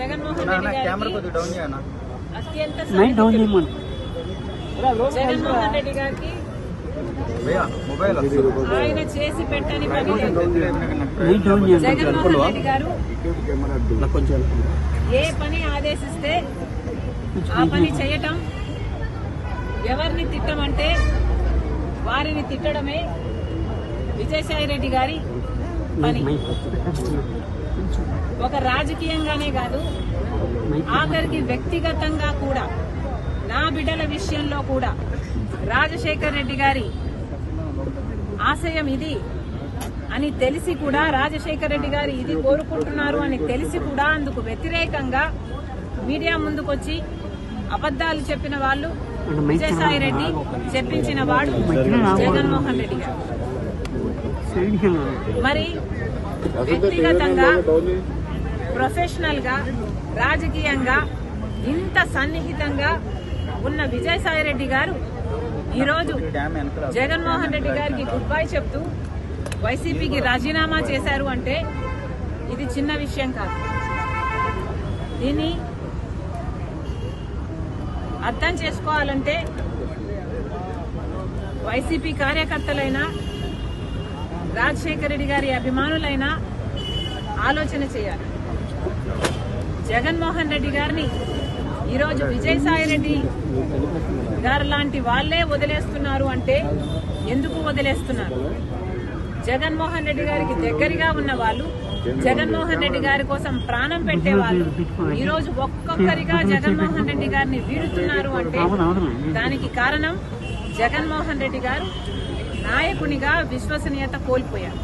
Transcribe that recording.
జగన్మోహన్ రెడ్డి గారికి ఆయన చేసి పెట్టని పని జగన్మోహన్ రెడ్డి గారు ఏ పని ఆదేశిస్తే ఆ పని చేయటం, ఎవరిని తిట్టమంటే వారిని తిట్టడమే విజయసాయి రెడ్డి గారి పని. ఒక రాజకీయంగానే కాదు, ఆఖరికి వ్యక్తిగతంగా కూడా నా బిడ్డల విషయంలో కూడా రాజశేఖర్ రెడ్డి గారి ఆశయం ఇది అని తెలిసి కూడా, రాజశేఖర్ రెడ్డి గారు ఇది కోరుకుంటున్నారు అని తెలిసి కూడా అందుకు వ్యతిరేకంగా మీడియా ముందుకొచ్చి అబద్దాలు చెప్పిన వాళ్ళు విజయసాయి రెడ్డి, చెప్పించిన వాడు జగన్మోహన్ రెడ్డి గారు. మరి వ్యక్తిగతంగా, ప్రొఫెషనల్ గా, రాజకీయంగా ఇంత సన్నిహితంగా ఉన్న విజయసాయి రెడ్డి గారు ఈరోజు జగన్మోహన్ రెడ్డి గారికి గుడ్ బై చెప్తూ వైసీపీకి రాజీనామా చేశారు అంటే ఇది చిన్న విషయం కాదు. దీన్ని అర్థం చేసుకోవాలంటే వైసీపీ కార్యకర్తలైనా, రాజశేఖర రెడ్డి గారి అభిమానులైనా ఆలోచన చేయాలి. జగన్మోహన్ రెడ్డి గారిని ఈరోజు విజయసాయి రెడ్డి గారు లాంటి వాళ్లే వదిలేస్తున్నారు అంటే ఎందుకు వదిలేస్తున్నారు? జగన్మోహన్ రెడ్డి గారికి దగ్గరగా ఉన్న వాళ్ళు, జగన్మోహన్ రెడ్డి గారి కోసం ప్రాణం పెట్టేవాళ్ళు ఈరోజు ఒక్కొక్కరిగా జగన్మోహన్ రెడ్డి గారిని వీడుతున్నారు అంటే దానికి కారణం జగన్మోహన్ రెడ్డి గారు నాయకునిగా విశ్వసనీయత కోల్పోయారు.